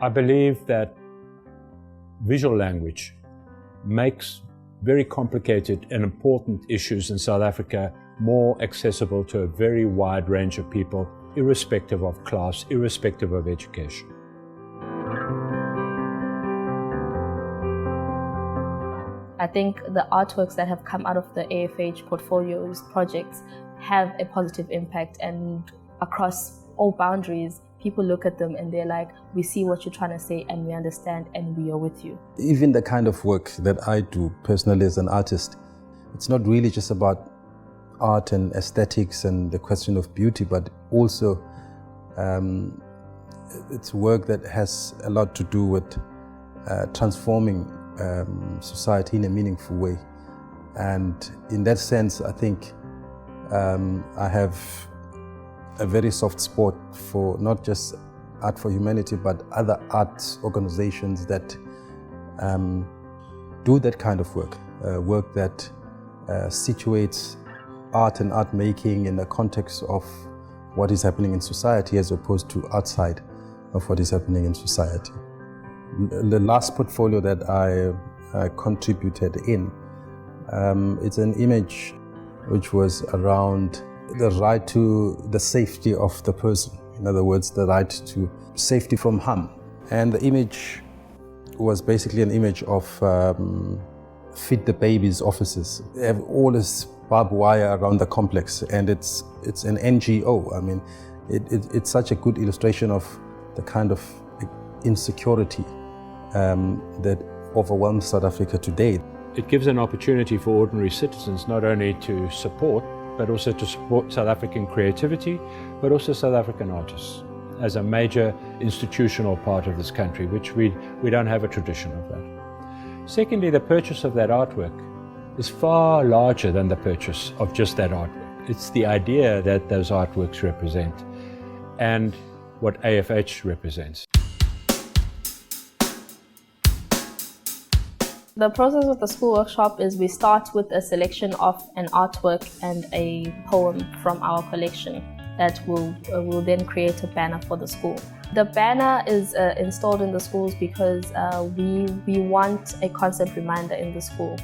I believe that visual language makes very complicated and important issues in South Africa more accessible to a very wide range of people, irrespective of class, irrespective of education. I think the artworks that have come out of the AFH portfolios projects have a positive impact, and across all boundaries, people look at them and they're like, we see what you're trying to say and we understand and we are with you. Even the kind of work that I do personally as an artist, it's not really just about art and aesthetics and the question of beauty, but also it's work that has a lot to do with transforming society in a meaningful way. And in that sense, I think I have a very soft spot for not just Art for Humanity, but other arts organizations that do that kind of work, work that situates art and art making in the context of what is happening in society as opposed to outside of what is happening in society. The last portfolio that I contributed in, it's an image which was around the right to the safety of the person. In other words, the right to safety from harm. And the image was basically an image of Feed the Babies offices. They have all this barbed wire around the complex, and it's an NGO. I mean, it's such a good illustration of the kind of insecurity that overwhelms South Africa today. It gives an opportunity for ordinary citizens not only to support, but also to support South African creativity, but also South African artists as a major institutional part of this country, which we don't have a tradition of that. Secondly, the purchase of that artwork is far larger than the purchase of just that artwork. It's the idea that those artworks represent and what AFH represents. The process of the school workshop is we start with a selection of an artwork and a poem from our collection that will then create a banner for the school. The banner is installed in the schools because we want a constant reminder in the school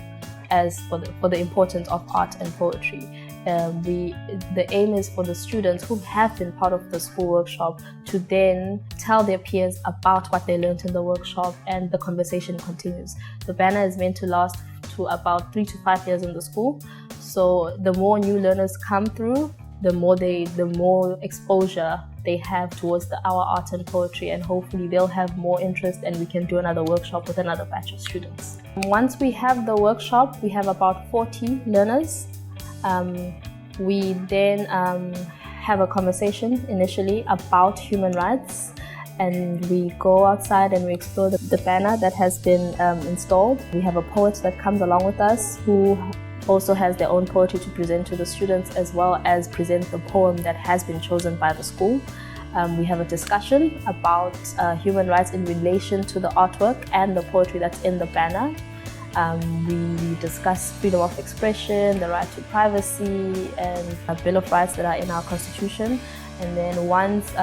as for the importance of art and poetry. The aim is for the students who have been part of the school workshop to then tell their peers about what they learned in the workshop, and the conversation continues. The banner is meant to last to about 3 to 5 years in the school. So the more new learners come through, the more exposure they have towards our art and poetry, and hopefully they'll have more interest and we can do another workshop with another batch of students. Once we have the workshop, we have about 40 learners. We then have a conversation initially about human rights, and we go outside and we explore the banner that has been installed. We have a poet that comes along with us who also has their own poetry to present to the students, as well as present the poem that has been chosen by the school. We have a discussion about human rights in relation to the artwork and the poetry that's in the banner. We discuss freedom of expression, the right to privacy, and a Bill of Rights that are in our Constitution. And then once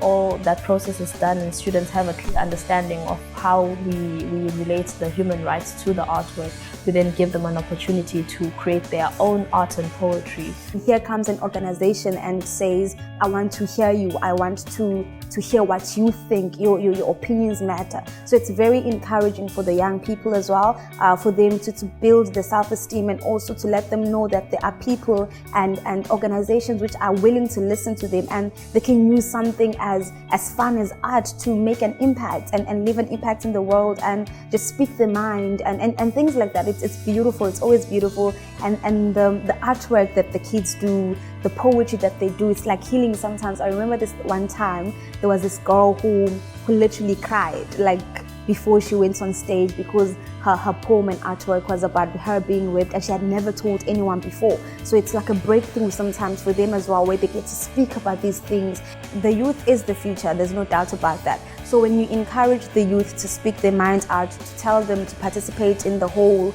all that process is done and students have a clear understanding of how we relate the human rights to the artwork, we then give them an opportunity to create their own art and poetry. Here comes an organization and says, I want to hear you, I want to hear what you think, your opinions matter. So it's very encouraging for the young people as well, for them to build the self-esteem, and also to let them know that there are people and organizations which are willing to listen to them, and they can use something as fun as art to make an impact and leave an impact in the world and just speak their mind and things like that. It's beautiful, it's always beautiful, and the artwork that the kids do, the poetry that they do, it's like healing sometimes. I remember this one time, there was this girl who literally cried, like before she went on stage, because her poem and artwork was about her being raped and she had never told anyone before. So it's like a breakthrough sometimes for them as well, where they get to speak about these things. The youth is the future, there's no doubt about that. So when you encourage the youth to speak their minds out, to tell them to participate in the whole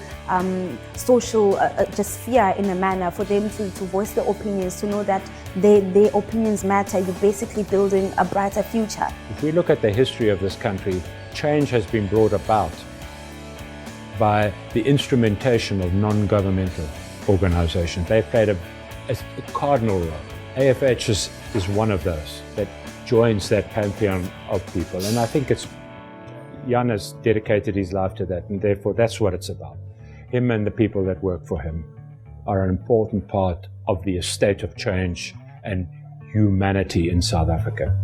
social just sphere in a manner, for them to voice their opinions, to know that their opinions matter, you're basically building a brighter future. If we look at the history of this country, change has been brought about by the instrumentation of non-governmental organizations. They played a cardinal role. AFH is one of those that joins that pantheon of people, and I think Jan has dedicated his life to that, and therefore that's what it's about. Him and the people that work for him are an important part of the estate of change and humanity in South Africa.